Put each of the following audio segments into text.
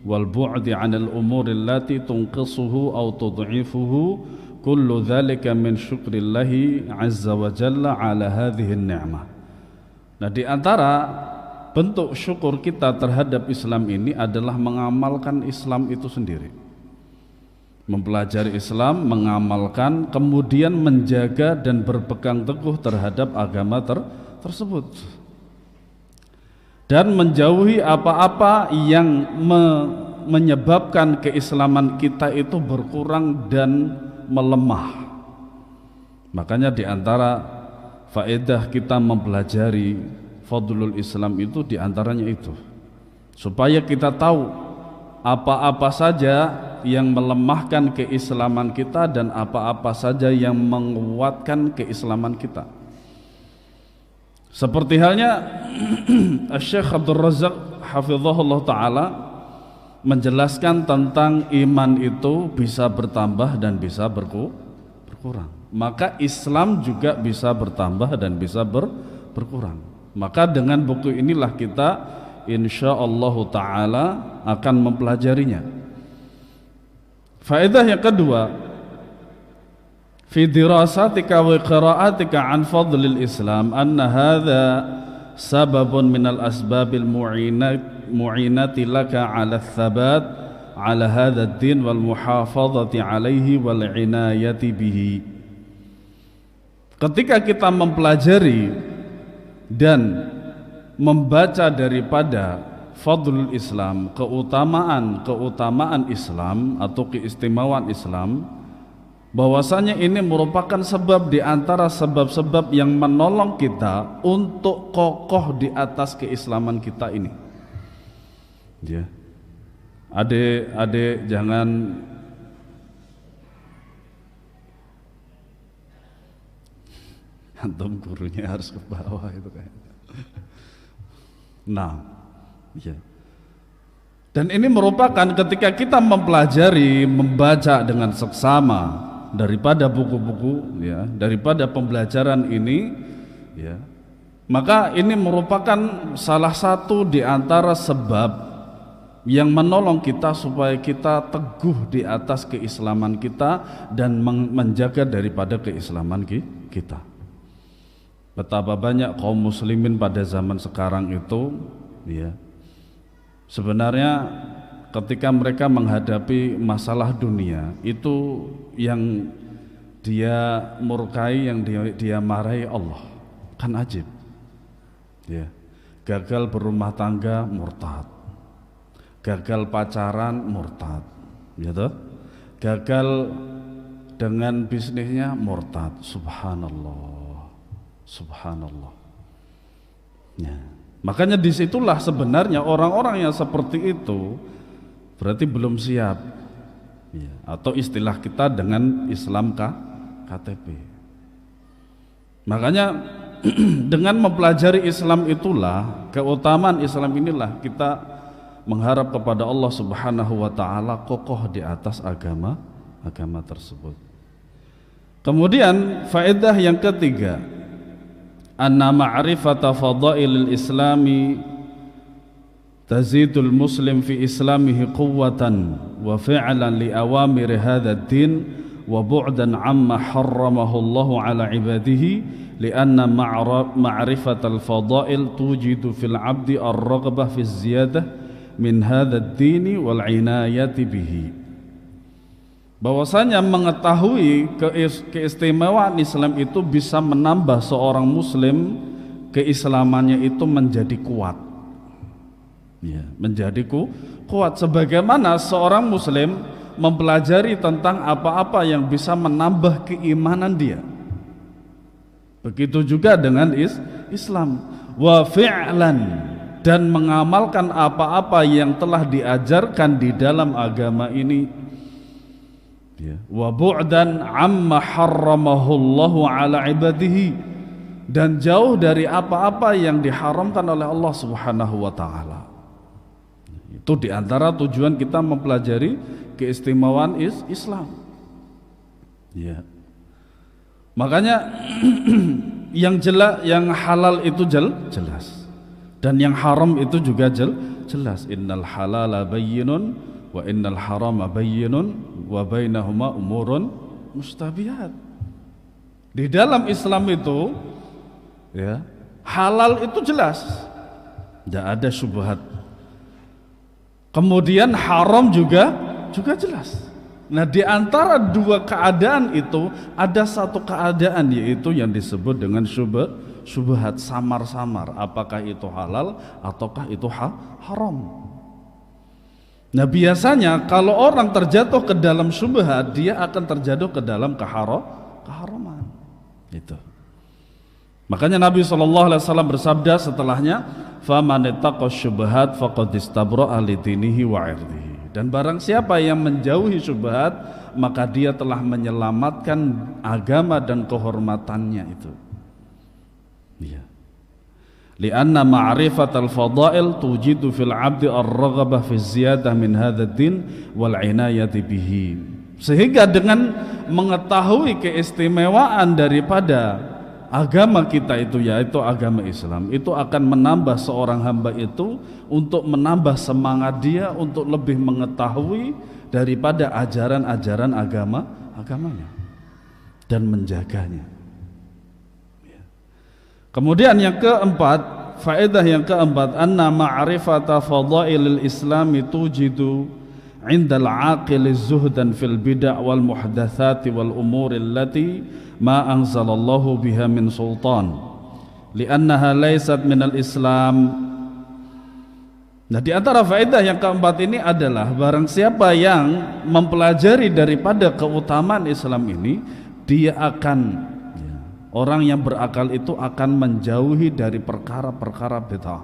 wal bu'di 'anil umuri allati tunqisuhu aw tud'ifuhu kullu dzalika min syukrillahi 'azza wa jalla 'ala hadhihi ni'mah. Nah, di antara bentuk syukur kita terhadap Islam ini adalah mengamalkan Islam itu sendiri. Mempelajari Islam, mengamalkan, kemudian menjaga dan berpegang teguh terhadap agama tersebut. Dan menjauhi apa-apa yang menyebabkan keislaman kita itu berkurang dan melemah. Makanya di antara faedah kita mempelajari fadlul Islam itu di antaranya itu, supaya kita tahu apa-apa saja yang melemahkan keislaman kita dan apa-apa saja yang menguatkan keislaman kita. Seperti halnya Syekh Abdul Razak hafizahullah ta'ala menjelaskan tentang iman itu bisa bertambah dan bisa berkurang. Maka Islam juga bisa bertambah dan bisa berkurang. Maka dengan buku inilah kita insyaallah ta'ala akan mempelajarinya. Faedah yang kedua, fi dirasatika wa qira'atika an fadlil Islam anna hadha sababun minal asbabil mu'inati laka ala thabat ala hadha ad-din wal muhafazati alaihi wal inayati bihi. Ketika kita mempelajari dan membaca daripada fadlul Islam, keutamaan Islam atau keistimewaan Islam, bahwasanya ini merupakan sebab di antara sebab-sebab yang menolong kita untuk kokoh di atas keislaman kita ini. Ya. Adik-adik jangan antum gurunya harus ke bawah itu kayaknya. Nah, ya. Dan ini merupakan ketika kita mempelajari, membaca dengan seksama daripada buku-buku, ya, daripada pembelajaran ini, ya, maka ini merupakan salah satu di antara sebab yang menolong kita supaya kita teguh di atas keislaman kita dan menjaga daripada keislaman kita. Betapa banyak kaum muslimin pada zaman sekarang itu, ya, sebenarnya ketika mereka menghadapi masalah dunia itu yang dia murkai, yang dia marahi Allah, kan ajib, ya. Gagal berumah tangga murtad, gagal pacaran murtad, gitu. Gagal dengan bisnisnya murtad. Subhanallah, subhanallah. Ya. Makanya disitulah sebenarnya orang-orang yang seperti itu berarti belum siap, ya. Atau istilah kita dengan Islam KTP. Makanya dengan mempelajari Islam itulah, keutamaan Islam inilah kita mengharap kepada Allah Subhanahu wa taala kokoh di atas agama tersebut. Kemudian faedah yang ketiga, anna ma'rifata fadailil islami tazidul muslim fi islamihi quwwatan wa fi'lan li awamir hadha ad-din wa bu'dan amma harramahu Allah ala ibadihi lianna ma'rifatal fadail tujidu fil 'abdi ar-raghbah fi ziyadah min hadha ad-din wal 'inayati bihi. Bahwasanya mengetahui keistimewaan Islam itu bisa menambah seorang muslim keislamannya itu menjadi kuat, ya, menjadi kuat. Sebagaimana seorang muslim mempelajari tentang apa-apa yang bisa menambah keimanan dia, begitu juga dengan Islam. Wa fi'lan, dan mengamalkan apa-apa yang telah diajarkan di dalam agama ini. Wa bu'dan amma harramahullahu ala ibadihi, dan jauh dari apa-apa yang diharamkan oleh Allah Subhanahu wa taala. Itu diantara tujuan kita mempelajari keistimewaan Islam, ya. Makanya yang jelas, yang halal itu jelas, dan yang haram itu juga jelas, innal halala bayyinun wa innal harama bayyinun wa bainahuma umurun mustabihat. Di dalam Islam itu ya, halal itu jelas, tidak ada syubhat. Kemudian haram juga jelas. Nah, di antara dua keadaan itu ada satu keadaan, yaitu yang disebut dengan syubhat, samar-samar, apakah itu halal ataukah itu haram. Nah, biasanya kalau orang terjatuh ke dalam syubhat, dia akan terjatuh ke dalam keharaman. Itu. Makanya Nabi SAW bersabda setelahnya, "Faman ittaqa syubhat faqad istabra'a li dinihi wa 'irdihi." Dan barang siapa yang menjauhi syubhat, maka dia telah menyelamatkan agama dan kehormatannya itu. Iya. Lianna ma'rifatal fadail tujidu fil 'abdi ar-raghabah fi ziyadah min hadzal din wal 'inayati bihi. Sehingga dengan mengetahui keistimewaan daripada agama kita itu, yaitu agama Islam, itu akan menambah seorang hamba itu untuk menambah semangat dia untuk lebih mengetahui daripada ajaran-ajaran agamanya dan menjaganya. Kemudian yang keempat, faedah yang keempat, anna ma'rifata fadailil islami tujidu indal aqili zuhdan fil bid'ah wal muhdatsati wal umuri allati ma anzalallahu biha min sultan li'annaha laysat minal Islam. Nah, di antara faedah yang keempat ini adalah barang siapa yang mempelajari daripada keutamaan Islam ini, dia akan orang yang berakal itu akan menjauhi dari perkara-perkara bid'ah,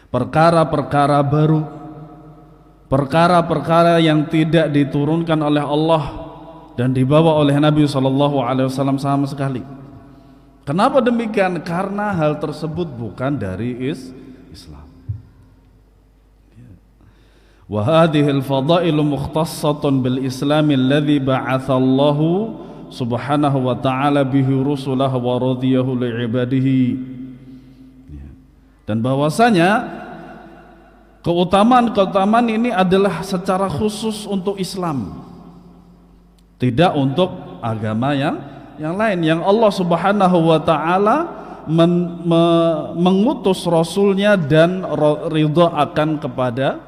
perkara-perkara baru, perkara-perkara yang tidak diturunkan oleh Allah dan dibawa oleh Nabi SAW sama sekali. Kenapa demikian? Karena hal tersebut bukan dari Islam. Wa hadhil fadailu mukhtassatun bil Islam alladhi ba'athallahu subhanahu wa ta'ala bihi rusulahu wa radiyahu li ibadihi. Dan bahwasanya keutamaan ini adalah secara khusus untuk Islam, tidak untuk agama yang lain, yang Allah Subhanahu wa ta'ala mengutus Rasulnya dan ridha akan kepada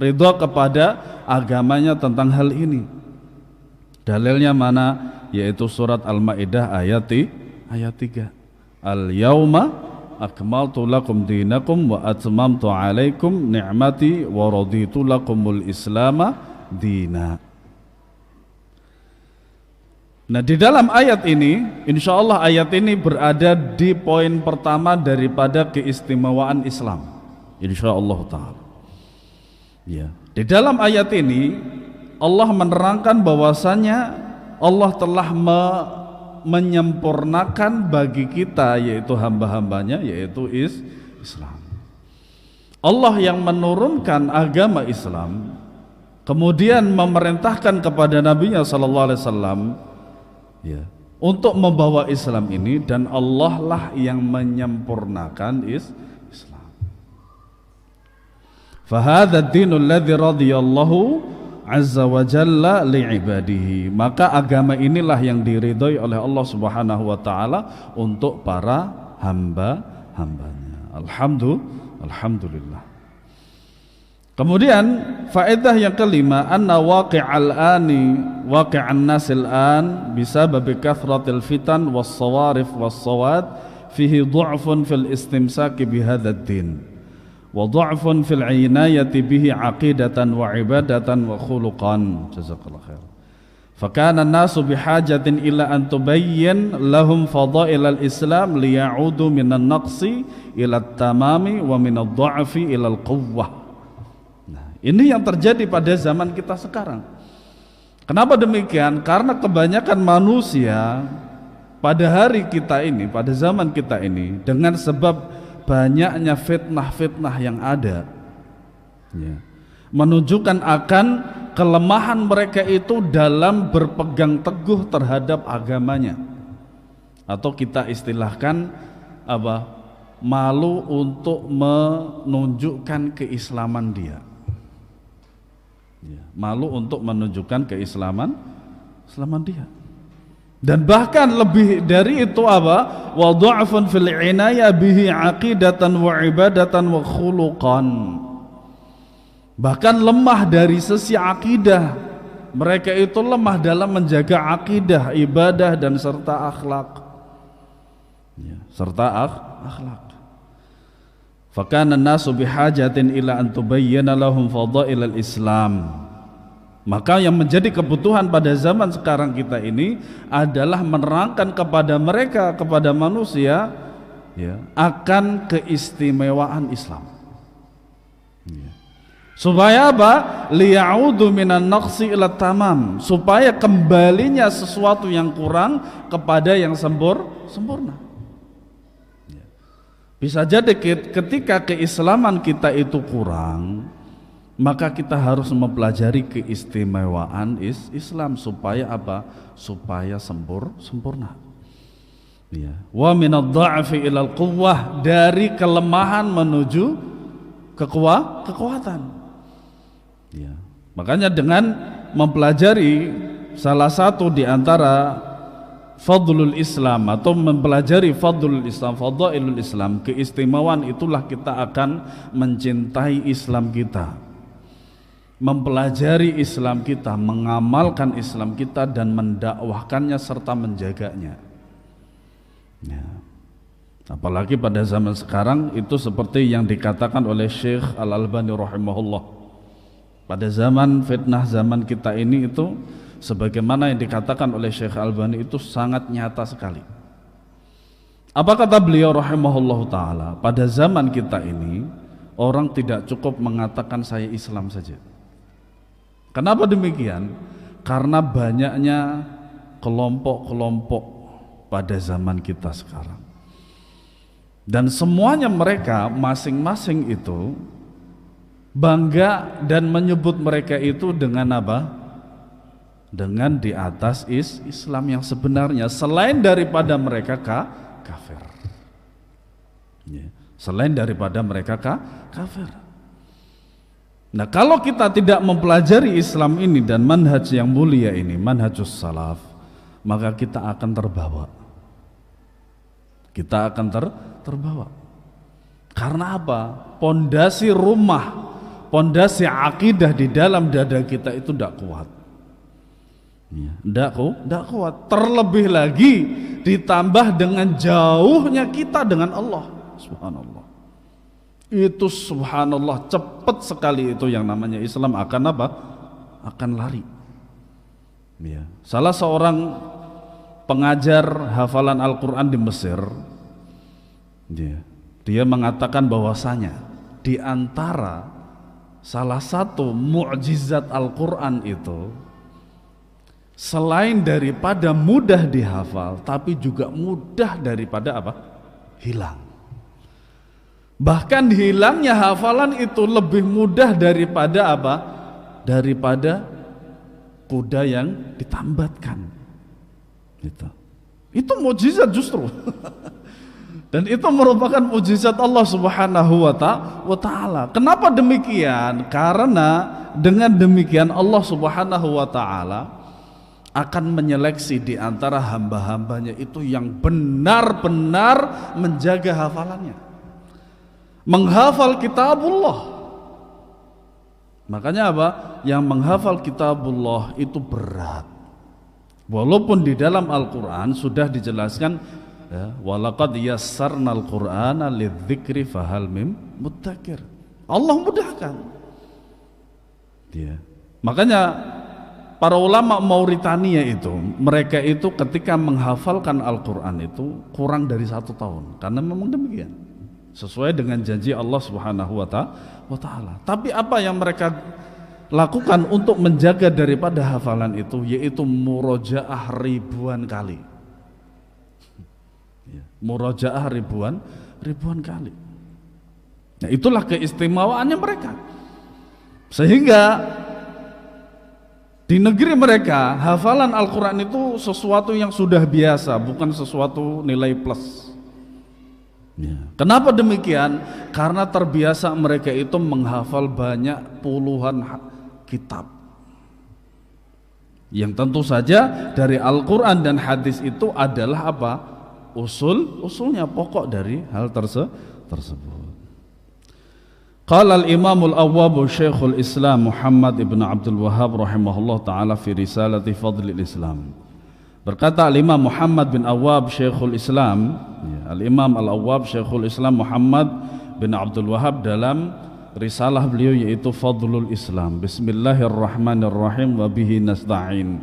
ridha kepada agamanya tentang hal ini. Dalilnya mana? Yaitu surat Al-Maidah ayat 3. Al-yauma akmaltu lakum dinakum wa atmamtu alaikum ni'mati wa raditu lakumul islama dina. Nah, di dalam ayat ini, insya Allah ayat ini berada di poin pertama daripada keistimewaan Islam, insya Allah ta'ala. Ya. Di dalam ayat ini Allah menerangkan bahwasanya Allah telah menyempurnakan bagi kita, yaitu hamba-hambanya, yaitu Islam. Allah yang menurunkan agama Islam, kemudian memerintahkan kepada Nabi-Nya SAW untuk membawa Islam ini, dan Allah lah yang menyempurnakan Islam. Fahadha dinul ladzi radiyallahu azza wa jalla li'ibadihi. Maka agama inilah yang diridhoi oleh Allah Subhanahu wa ta'ala untuk para hamba-hambanya. Alhamdulillah. Kemudian faedah yang kelima, anna waqi'al nasil an bisababi kathratil fitan was sawarif was sawad fihi du'fun fil istimsaki bihadzal din wa du'fun fil inayati bihi aqidatan wa ibadatan wa khuluqan. Jazakallahu khair. Fakana an-nasu bihajatin ila an tubayyin lahum fadailal Islam liya'udu minan naqsi ila at-tamami wa minad dha'fi ila al-quwwah. Nah, ini yang terjadi pada zaman kita sekarang. Kenapa demikian? Karena kebanyakan manusia pada hari kita ini, pada zaman kita ini, dengan sebab banyaknya fitnah-fitnah yang ada, menunjukkan akan kelemahan mereka itu dalam berpegang teguh terhadap agamanya, atau kita istilahkan malu untuk menunjukkan keislaman dia. Ya, malu untuk menunjukkan keislaman dia. Dan bahkan lebih dari itu apa? Wa dha'fun fil inaya bihi aqidatan wa ibadatan wa khuluqan. Bahkan lemah dari sisi akidah. Mereka itu lemah dalam menjaga akidah, ibadah dan serta akhlak. Ya, serta akhlak. Fakana an-nasu bihajatin ila an tubayyana lahum fadailal Islam. Maka yang menjadi kebutuhan pada zaman sekarang kita ini adalah menerangkan kepada mereka, kepada manusia, ya, akan keistimewaan Islam. Ya. Supaya apa? Liya'udu minan naqsi ila tamam, supaya kembalinya sesuatu yang kurang kepada yang sempurna. Bisa jadi ketika keislaman kita itu kurang, maka kita harus mempelajari keistimewaan Islam supaya apa? Supaya sempurna. Ya. Wa minadh dha'fi ilal quwwah, dari kelemahan menuju kekuatan. Ya. Makanya dengan mempelajari salah satu di antara fadlul Islam atau mempelajari fadlul Islam, fadailul Islam, keistimewaan, itulah kita akan mencintai Islam kita, mempelajari Islam kita, mengamalkan Islam kita dan mendakwahkannya serta menjaganya. Ya. Apalagi pada zaman sekarang itu seperti yang dikatakan oleh Syekh Al-Albani rahimahullah. Pada zaman fitnah zaman kita ini itu sebagaimana yang dikatakan oleh Syekh Al-Albani itu sangat nyata sekali. Apa kata beliau rahimahullahu ta'ala? Pada zaman kita ini orang tidak cukup mengatakan saya Islam saja. Kenapa demikian? Karena banyaknya kelompok-kelompok pada zaman kita sekarang. Dan semuanya mereka masing-masing itu bangga dan menyebut mereka itu dengan apa? Dengan di atas Islam yang sebenarnya, selain daripada mereka kafir. Ya. Selain daripada mereka kafir. Nah, kalau kita tidak mempelajari Islam ini dan manhaj yang mulia ini, manhajus salaf, maka kita akan terbawa. Kita akan terbawa. Karena apa? Pondasi rumah, pondasi akidah di dalam dada kita itu tidak kuat. Tidak kuat. Terlebih lagi ditambah dengan jauhnya kita dengan Allah. Subhanallah. Itu subhanallah, cepat sekali itu yang namanya Islam akan apa? Akan lari. Ya. Salah seorang pengajar hafalan Al-Quran di Mesir, dia mengatakan bahwasanya di antara salah satu mukjizat Al-Quran itu, selain daripada mudah dihafal, tapi juga mudah daripada apa? Hilang. Bahkan hilangnya hafalan itu lebih mudah daripada apa? Daripada kuda yang ditambatkan. Itu mukjizat justru. Dan itu merupakan mukjizat Allah Subhanahu wa ta'ala. Kenapa demikian? Karena dengan demikian Allah Subhanahu wa ta'ala akan menyeleksi di antara hamba-hambanya itu yang benar-benar menjaga hafalannya, menghafal kitabullah. Makanya apa? Yang menghafal kitabullah itu berat. Walaupun di dalam Al-Quran sudah dijelaskan, ya, walaqad yassarnal Qur'ana lidzikri fahal mim muddakir. Allah mudahkan. Ya. Makanya para ulama Mauritania itu, mereka itu ketika menghafalkan Al-Quran itu kurang dari 1 tahun, karena memang demikian, sesuai dengan janji Allah Subhanahu wa ta'ala. Tapi apa yang mereka lakukan untuk menjaga daripada hafalan itu, yaitu murojaah ribuan kali. Murojaah ribuan kali. Nah, itulah keistimewaannya mereka. Sehingga di negeri mereka hafalan Al-Quran itu sesuatu yang sudah biasa, bukan sesuatu nilai plus. Ya. Kenapa demikian? Karena terbiasa mereka itu menghafal banyak puluhan kitab. Yang tentu saja dari Al-Quran dan hadis itu adalah apa? Usulnya, pokok dari hal tersebut. Qala al-Imam al-Awwab Syekhul Islam Muhammad ibn Abdul Wahhab rahimahullah ta'ala fi risalati Fadlil Islam. Berkata al-Imam Muhammad bin Awwab Syekhul Islam, ya, al-Imam al-Awwab Syekhul Islam Muhammad bin Abdul Wahhab dalam risalah beliau yaitu Fadlul Islam. Bismillahirrahmanirrahim wa bihi nasta'in.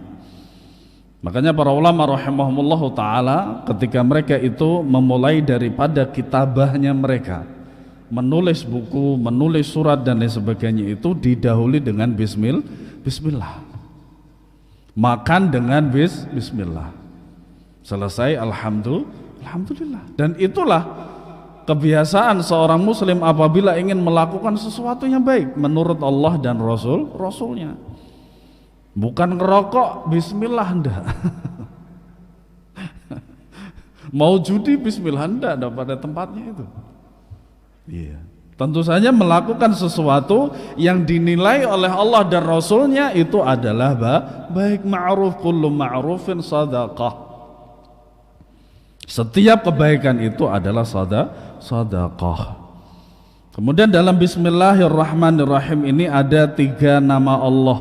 Makanya para ulama rahimahumullah ta'ala ketika mereka itu memulai daripada kitabahnya mereka, menulis buku, menulis surat dan lain sebagainya itu didahului dengan bismillah. Makan dengan bismillah. Selesai alhamdulillah. Dan itulah kebiasaan seorang muslim apabila ingin melakukan sesuatu yang baik menurut Allah dan Rasulnya. Bukan ngerokok bismillah enggak. Mau judi bismillah enggak pada tempatnya itu. Iya. Tentu saja melakukan sesuatu yang dinilai oleh Allah dan Rasulnya itu adalah baik. Ma'ruf, kullu ma'rufin sadaqah. Setiap kebaikan itu adalah sadaqah. Kemudian dalam Bismillahirrahmanirrahim ini ada 3 nama Allah.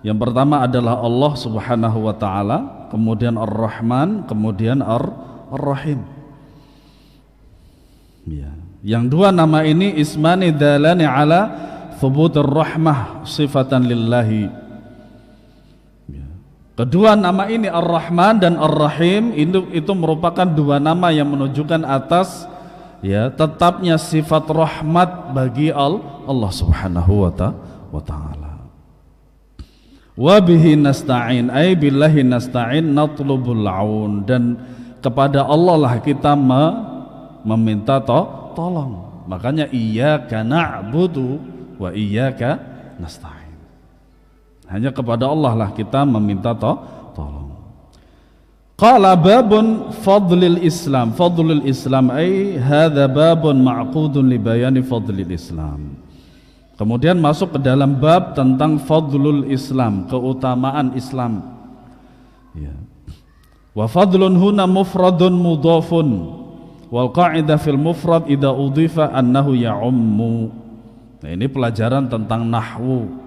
Yang pertama adalah Allah subhanahu wa ta'ala, kemudian Ar-Rahman, kemudian Ar-Rahim. Ya. Yang 2 nama ini ismani dalani ala thubutur rahmah sifatan lillahi. Kedua nama ini Ar-Rahman dan Ar-Rahim itu merupakan 2 nama yang menunjukkan atas ya tetapnya sifat rahmat bagi Allah subhanahu wa ta'ala. Wa bihi nasta'in ay billahi nasta'in natlubul aun, dan kepada Allah lah kita meminta tolong. Makanya iyyaka na'budu wa iyyaka nasta'in. Hanya kepada Allah lah kita meminta tolong. Qala babun fadlil Islam. Fadlul Islam ay hadza babun ma'qudun li bayani fadlil Islam. Kemudian masuk ke dalam bab tentang fadlul Islam, keutamaan Islam. Ya. Wa fadlun huna mufradun mudhafun. Wal qa'idah fil mufrad idza udhifa annahu ya'ummu. Nah, ini pelajaran tentang nahwu.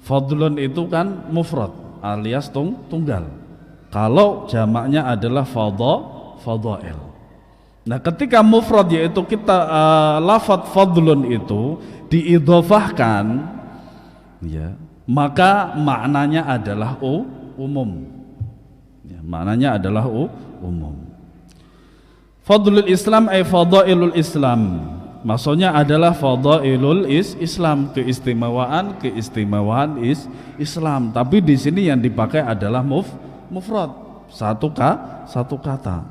Fadlun itu kan mufrad alias tunggal. Kalau jamaknya adalah fadail. Nah, ketika mufrad yaitu kita lafadz fadlun itu diidhofahkan ya, maka maknanya adalah umum. Ya, maknanya adalah umum. Fadlul Islam ay fadailul Islam. Maksudnya adalah fadailul Islam, keistimewaan Islam. Tapi di sini yang dipakai adalah mufrad, satu kata.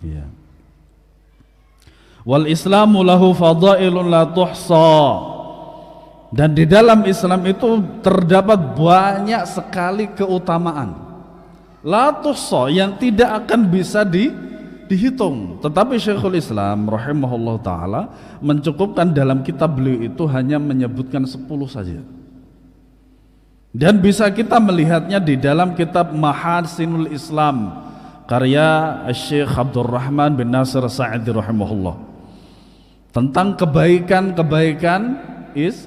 Ya. Wal Islamu lahu fadailun la tuhsa. Dan di dalam Islam itu terdapat banyak sekali keutamaan. La tuhsa yang tidak akan bisa dihitung. Tetapi Syekhul Islam rahimahullah ta'ala mencukupkan dalam kitab beliau itu hanya menyebutkan 10 saja. Dan bisa kita melihatnya di dalam kitab Mahasinul Islam karya Syekh Abdurrahman bin Nasir Sa'idi rahimahullah, tentang kebaikan-kebaikan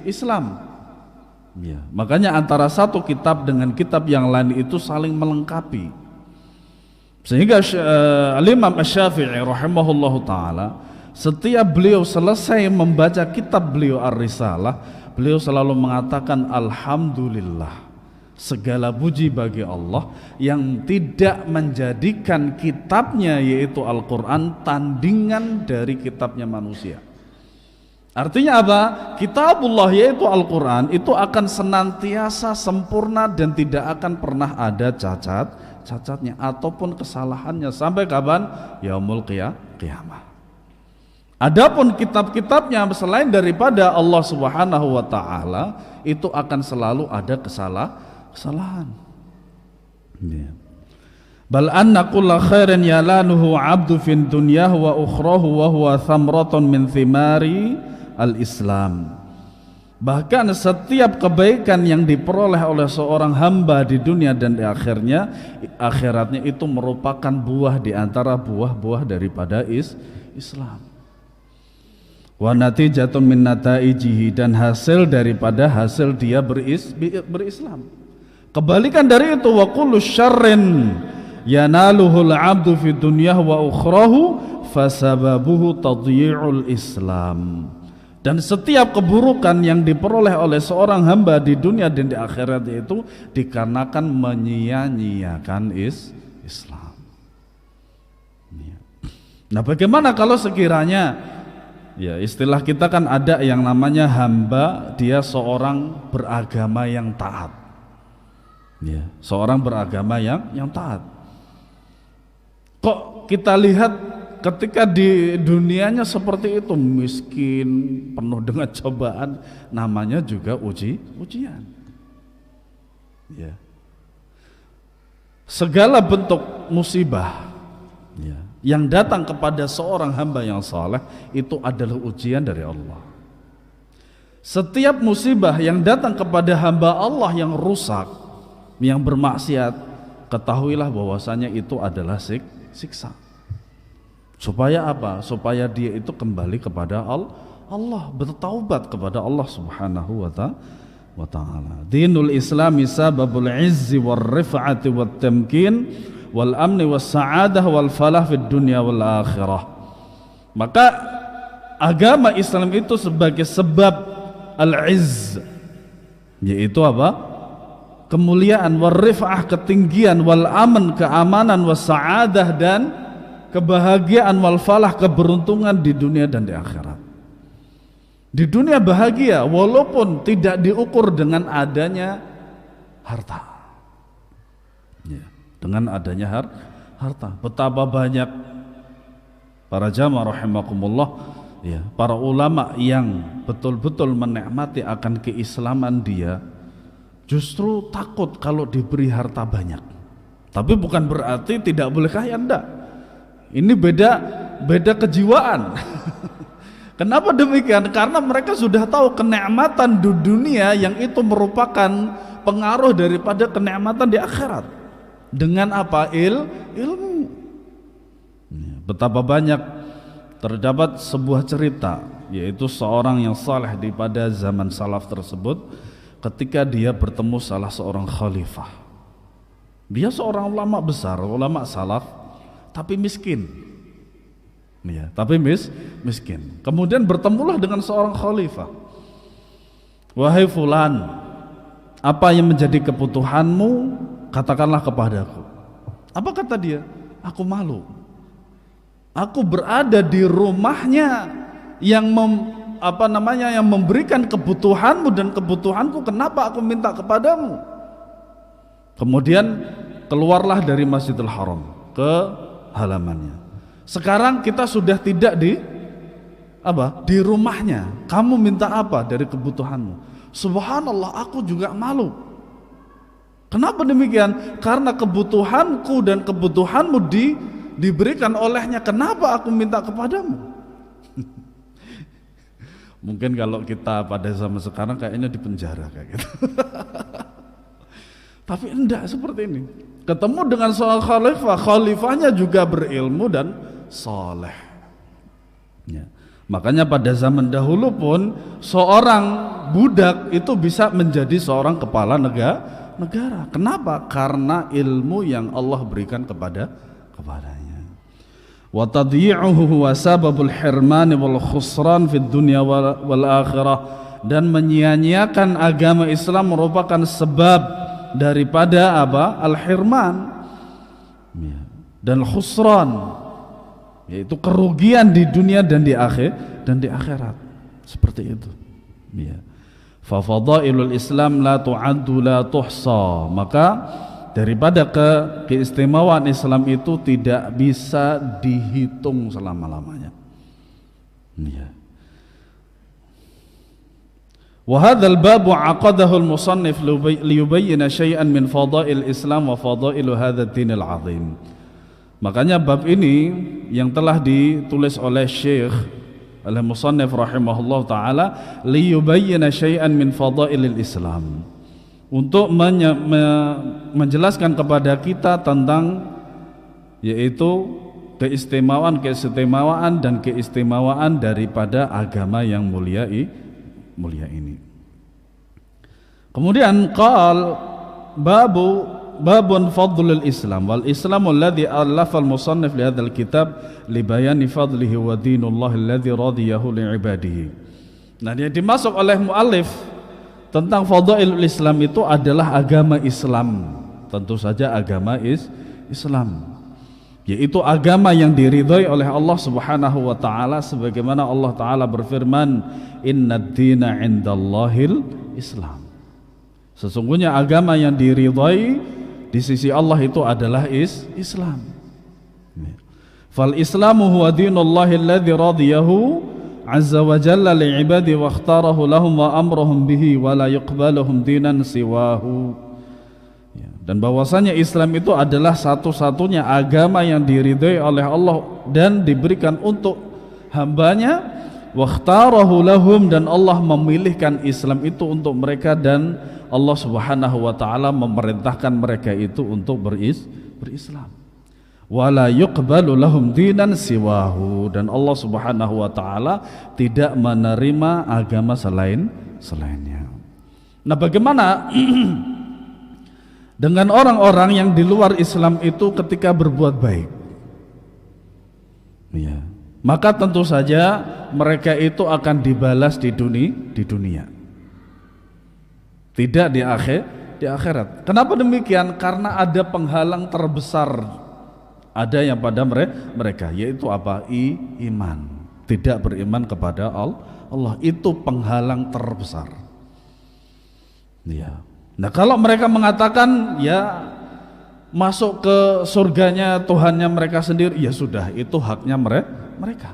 Islam. Ya, makanya antara satu kitab dengan kitab yang lain itu saling melengkapi. Sehingga Al-Imam Asy-Syafi'i rahimahullahu ta'ala setiap beliau selesai membaca kitab beliau Ar-Risalah, beliau selalu mengatakan alhamdulillah, segala puji bagi Allah yang tidak menjadikan kitabnya yaitu Al-Quran tandingan dari kitabnya manusia. Artinya apa? Kitabullah yaitu Al-Quran itu akan senantiasa sempurna dan tidak akan pernah ada cacatnya ataupun kesalahannya sampai kapan? Yaumul qiyamah. Adapun kitab-kitabnya selain daripada Allah Subhanahu wa taala itu akan selalu ada kesalahan. Ya. Bal anna kulla khairin yalanuhu 'abdu fin dunyah wa ukhrahu wa huwa thamratun min thimari al-Islam. Bahkan setiap kebaikan yang diperoleh oleh seorang hamba di dunia dan di akhiratnya itu merupakan buah di antara buah-buah daripada Islam. Wa natijatun min nataijihi, dan hasil daripada hasil dia berislam. Kebalikan dari itu, wa kullu syarrin yanaluhul 'abdu fid dunyah wa ukhrahu fasababuhu tadyi'ul Islam. Dan setiap keburukan yang diperoleh oleh seorang hamba di dunia dan di akhirat itu dikarenakan menyia-nyiakan Islam. Nah, bagaimana kalau sekiranya, ya istilah kita kan ada yang namanya hamba, dia seorang beragama yang taat. Ya, seorang beragama yang taat. Kok kita lihat ketika di dunianya seperti itu, miskin, penuh dengan cobaan, namanya juga ujian. Ya. Segala bentuk musibah, ya, yang datang kepada seorang hamba yang saleh itu adalah ujian dari Allah. Setiap musibah yang datang kepada hamba Allah yang rusak, yang bermaksiat, ketahuilah bahwasanya itu adalah siksa. Supaya apa? Supaya dia itu kembali kepada Allah, bertaubat kepada Allah Subhanahu wa ta'ala. Dinul Islami sababul izzi wal rif'ati wat tamkin wal amni was sa'adah wal falah fid dunya wal akhirah. Maka agama Islam itu sebagai sebab al-izz, yaitu apa? Kemuliaan, wal rif'ah, ketinggian, wal aman, keamanan, was sa'adah, dan kebahagiaan, wal falah, keberuntungan di dunia dan di akhirat. Di dunia bahagia walaupun tidak diukur dengan adanya harta. Ya, dengan adanya harta. Betapa banyak para jamaah rahimakumullah, ya, para ulama yang betul-betul menikmati akan keislaman dia, justru takut kalau diberi harta banyak. Tapi bukan berarti tidak boleh kaya, enggak. Ini beda kejiwaan. Kenapa demikian? Karena mereka sudah tahu kenikmatan di dunia yang itu merupakan pengaruh daripada kenikmatan di akhirat. Dengan apa? Ilmu. Betapa banyak terdapat sebuah cerita, yaitu seorang yang saleh di pada zaman salaf tersebut, ketika dia bertemu salah seorang khalifah. Dia seorang ulama besar, ulama salaf, tapi miskin, ya, tapi miskin. Kemudian bertemulah dengan seorang khalifah. Wahai fulan, apa yang menjadi kebutuhanmu? Katakanlah kepadaku. Apa kata dia? Aku malu. Aku berada di rumahnya yang yang memberikan kebutuhanmu dan kebutuhanku. Kenapa aku minta kepadamu? Kemudian keluarlah dari Masjidil Haram ke halamannya. Sekarang kita sudah tidak di rumahnya. Kamu minta apa dari kebutuhanmu? Subhanallah, aku juga malu. Kenapa demikian? Karena kebutuhanku dan kebutuhanmu diberikan olehnya. Kenapa aku minta kepadamu? Mungkin kalau kita pada zaman sekarang kayaknya di penjara kayak gitu. Tapi enggak seperti ini. Ketemu dengan seorang khalifah, khalifahnya juga berilmu dan saleh. Ya. Makanya pada zaman dahulu pun seorang budak itu bisa menjadi seorang kepala negara. Kenapa? Karena ilmu yang Allah berikan kepadanya. Wa tadyi'uhu wa sababul hirman wal khusran fid dunya wal akhirah, dan menyia-nyiakan agama Islam merupakan sebab daripada al-hirman, ya, dan khusran, yaitu kerugian di dunia dan di akhirat. Seperti itu, ya. Fa fadailul Islam la tu'addu la tuhsa. Maka daripada keistimewaan Islam itu tidak bisa dihitung selama-lamanya. Ya. Wa hadzal bab 'aqadahu al-musannif liyubayyana syai'an min fadail Islam wa fadail hadzal dinil 'azim. Makanya bab ini yang telah ditulis oleh Syekh al-musannif rahimahullah taala liyubayyana syai'an min fadailil Islam, untuk menjelaskan kepada kita tentang yaitu keistimewaan dan keistimewaan daripada agama yang mulia ini. Kemudian babun fadlul Islam wal Islamu alladhi allafa al-musannif li hadzal kitab li bayani fadlihi wa dinullahi alladhi radiyahu li ibadihi. Nah, yang dimasuk oleh muallif tentang fadailul Islam itu adalah agama Islam. Tentu saja agama Islam, yaitu agama yang diridhai oleh Allah Subhanahu wa taala, sebagaimana Allah taala berfirman, "Innad dina 'indallahil Islam." Sesungguhnya agama yang diridhai di sisi Allah itu adalah Islam. Fal Islamu huwa dinullahi alladzi radiyahu 'azza wa jalla li 'ibadihi wa ikhtarahu lahum wa amrahum bihi wa la yuqbaluhum dinan siwahu. Dan bahwasanya Islam itu adalah satu-satunya agama yang diridhai oleh Allah dan diberikan untuk hambanya, wakhtarahu lahum, dan Allah memilihkan Islam itu untuk mereka, dan Allah Subhanahu wa taala memerintahkan mereka itu untuk berislam. Wala yuqbalu lahum dinan siwahu, dan Allah Subhanahu wa taala tidak menerima agama selainnya. Nah, bagaimana dengan orang-orang yang di luar Islam itu ketika berbuat baik? Ya, maka tentu saja mereka itu akan dibalas di dunia, tidak di akhirat. Kenapa demikian? Karena ada penghalang terbesar, ada yang pada mereka, yaitu apa? Iman. Tidak beriman kepada Allah, itu penghalang terbesar. Ya. Nah, kalau mereka mengatakan ya masuk ke surganya Tuhannya mereka sendiri, ya sudah, itu haknya mereka.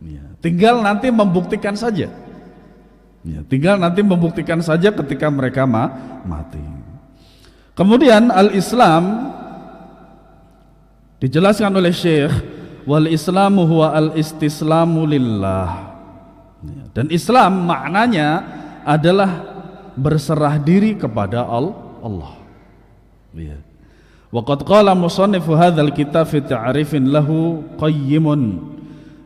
Ya, tinggal nanti membuktikan saja. Ya, tinggal nanti membuktikan saja ketika mereka mati. Kemudian al-Islam dijelaskan oleh Syekh, wal Islamu huwa al-istislamu lillah. Ya, dan Islam maknanya adalah berserah diri kepada Allah. Ya. Wa qad qala musannifu hadzal kitab fi ta'rifin lahu qayyimun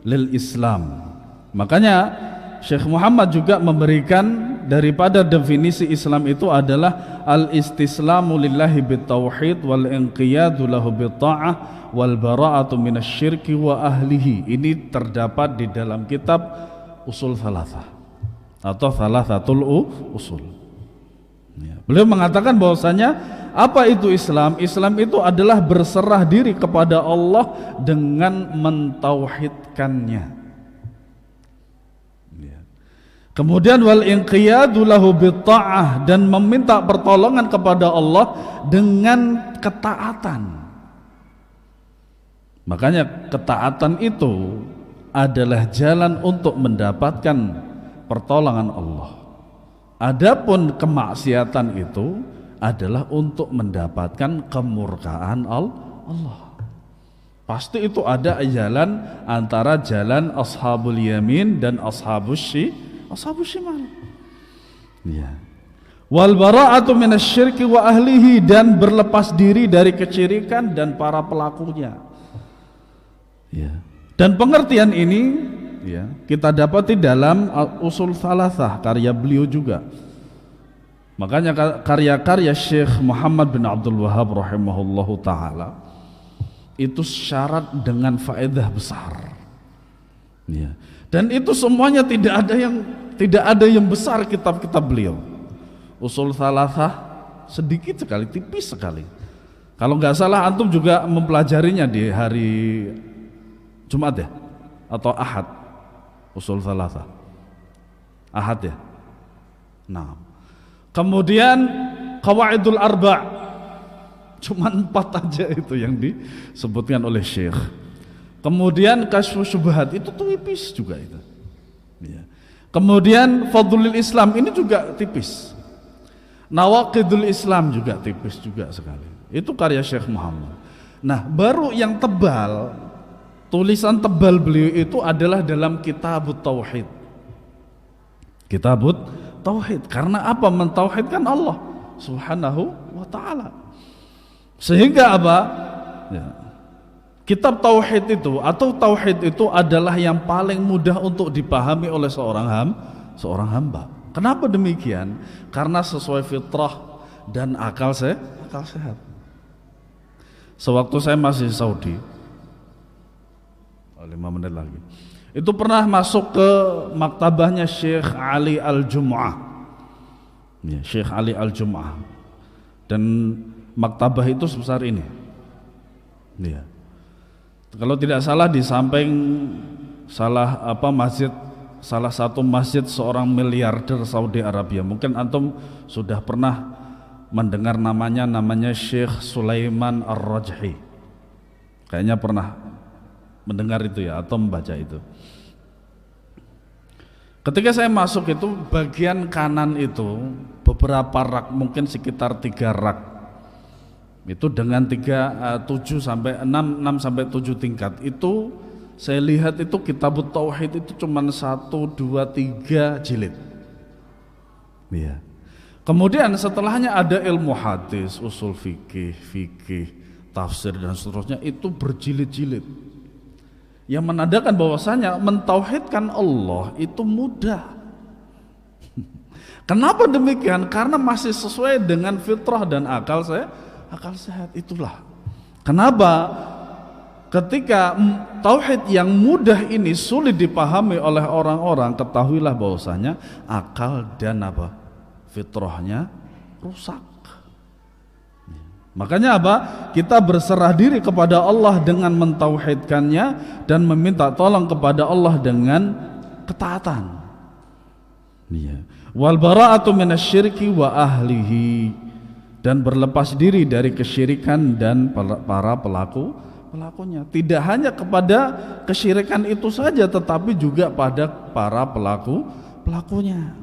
lil Islam. Makanya Syekh Muhammad juga memberikan daripada definisi Islam itu adalah al-istislamu lillahi bitauhid wal inqiyadu lahu bitta'ah wal bara'atu minasyirki wa ahlihi. Ini terdapat di dalam kitab Usul Thalathah atau Thalathatul Usul. Ya. Beliau mengatakan bahwasanya apa itu Islam? Islam itu adalah berserah diri kepada Allah dengan mentauhidkannya. Ya. Kemudian wal inqiyadu lahu bitta'ah, dan meminta pertolongan kepada Allah dengan ketaatan. Makanya ketaatan itu adalah jalan untuk mendapatkan pertolongan Allah. Adapun kemaksiatan itu adalah untuk mendapatkan kemurkaan Allah. Pasti itu ada jalan antara jalan ashabul yamin dan ashabus shimal. Ya. Wal bara'atu minasyirki wa ahlihi, dan berlepas diri dari kesyirikan dan para pelakunya. Ya. Dan pengertian ini ya, kita dapati dalam Usul Thalathah karya beliau juga. Makanya karya-karya Syekh Muhammad bin Abdul Wahhab rahimahullahu taala itu syarat dengan faedah besar. Ya. Dan itu semuanya tidak ada yang besar kitab-kitab beliau. Usul Thalathah sedikit sekali, tipis sekali. Kalau nggak salah antum juga mempelajarinya di hari Jumat ya, atau Ahad. Usul Thalathah Ahad ya. Nah, kemudian Qawaidul Arba' cuma 4 aja itu yang disebutkan oleh Syekh. Kemudian Kasyfus Syubhat itu tipis juga itu. Ya. Kemudian Fadlul Islam ini juga tipis. Nawaqidul Islam juga tipis juga sekali. Itu karya Syekh Muhammad. Nah, baru yang tebal, tulisan tebal beliau itu adalah dalam Kitabut Tauhid. Kitabut Tauhid. Karena apa? Mentauhidkan Allah Subhanahu wa ta'ala. Sehingga apa? Ya. Kitab Tauhid itu atau Tauhid itu adalah yang paling mudah untuk dipahami oleh seorang hamba. Kenapa demikian? Karena sesuai fitrah dan akal sehat. Sewaktu saya masih di Saudi, 5 menit lagi, itu pernah masuk ke maktabahnya Syekh Ali Al-Jum'ah, ya, Syekh Ali Al-Jum'ah, dan maktabah itu sebesar ini, ya. Kalau tidak salah di samping salah satu masjid seorang miliarder Saudi Arabia. Mungkin antum sudah pernah mendengar namanya Syekh Sulaiman Ar-Rajhi. Kayaknya pernah mendengar itu ya, atau membaca itu. Ketika saya masuk itu, bagian kanan itu beberapa rak, mungkin sekitar 3 rak. Itu dengan 7 sampai 6 sampai 7 tingkat. Itu saya lihat itu Kitabut Tauhid itu cuma 1, 2, 3 jilid. Iya. Kemudian setelahnya ada ilmu hadis, usul fikih, tafsir dan seterusnya, itu berjilid-jilid. Yang menandakan bahwasanya mentauhidkan Allah itu mudah. Kenapa demikian? Karena masih sesuai dengan fitrah dan akal sehat. Itulah kenapa ketika tauhid yang mudah ini sulit dipahami oleh orang-orang, ketahuilah bahwasanya akal dan fitrahnya rusak. Makanya kita berserah diri kepada Allah dengan mentauhidkannya dan meminta tolong kepada Allah dengan ketaatan. Wal bara'atu minasyirki wa ahlihi, dan berlepas diri dari kesyirikan dan para pelakunya. Tidak hanya kepada kesyirikan itu saja, tetapi juga pada para pelakunya.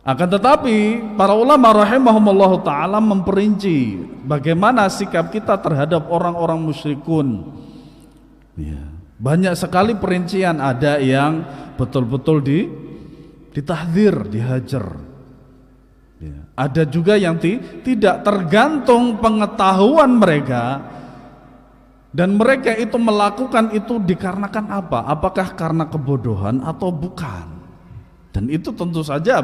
Akan tetapi para ulama rahimahumullah ta'ala memperinci bagaimana sikap kita terhadap orang-orang musyrikun. Banyak sekali perincian, ada yang betul-betul ditahdzir, dihajar. Ada juga yang tidak, tergantung pengetahuan mereka, dan mereka itu melakukan itu dikarenakan apa? Apakah karena kebodohan atau bukan? Dan itu tentu saja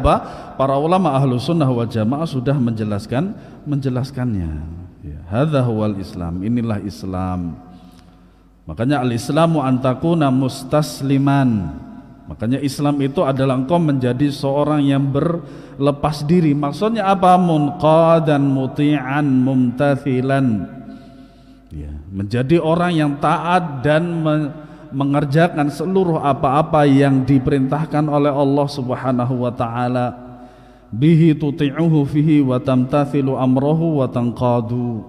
para ulama ahlu sunnah wal jamaah sudah menjelaskannya. Hadza huwal Islam, inilah Islam. Makanya al-Islamu antakuna mustasliman. Makanya Islam itu adalah engkau menjadi seorang yang berlepas diri. Maksudnya apa? Munqadan muti'an mumtathilan. Menjadi orang yang taat dan mengerjakan seluruh apa-apa yang diperintahkan oleh Allah Subhanahu wa taala. Bihi tuti'uhu fihi wa tamtathilu amrahu wa tanqadu.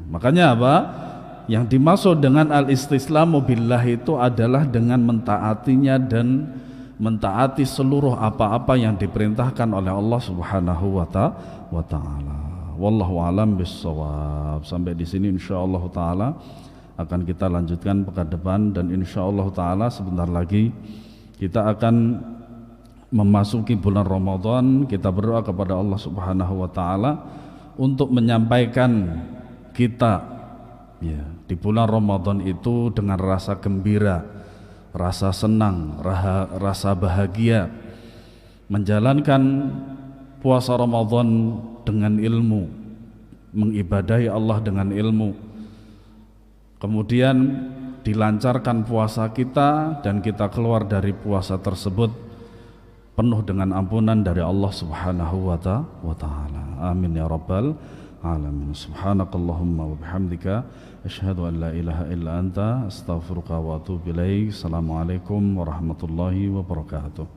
Makanya yang dimaksud dengan al-istislamu billah itu adalah dengan mentaatinya dan mentaati seluruh apa-apa yang diperintahkan oleh Allah Subhanahu wa taala. Wallahu alam bissawab. Sampai di sini insyaallah taala akan kita lanjutkan pekan depan, dan insyaallah taala sebentar lagi kita akan memasuki bulan Ramadan. Kita berdoa kepada Allah Subhanahu wa taala untuk menyampaikan kita di bulan Ramadan itu dengan rasa gembira, rasa senang, rasa bahagia, menjalankan puasa Ramadan dengan ilmu, mengibadahi Allah dengan ilmu. Kemudian dilancarkan puasa kita dan kita keluar dari puasa tersebut penuh dengan ampunan dari Allah Subhanahu wa taala. Amin ya rabbal alamin. Subhanakallahumma wa bihamdika asyhadu an la ilaha illa anta astaghfiruka wa atubu ilaik. Assalamualaikum warahmatullahi wabarakatuh.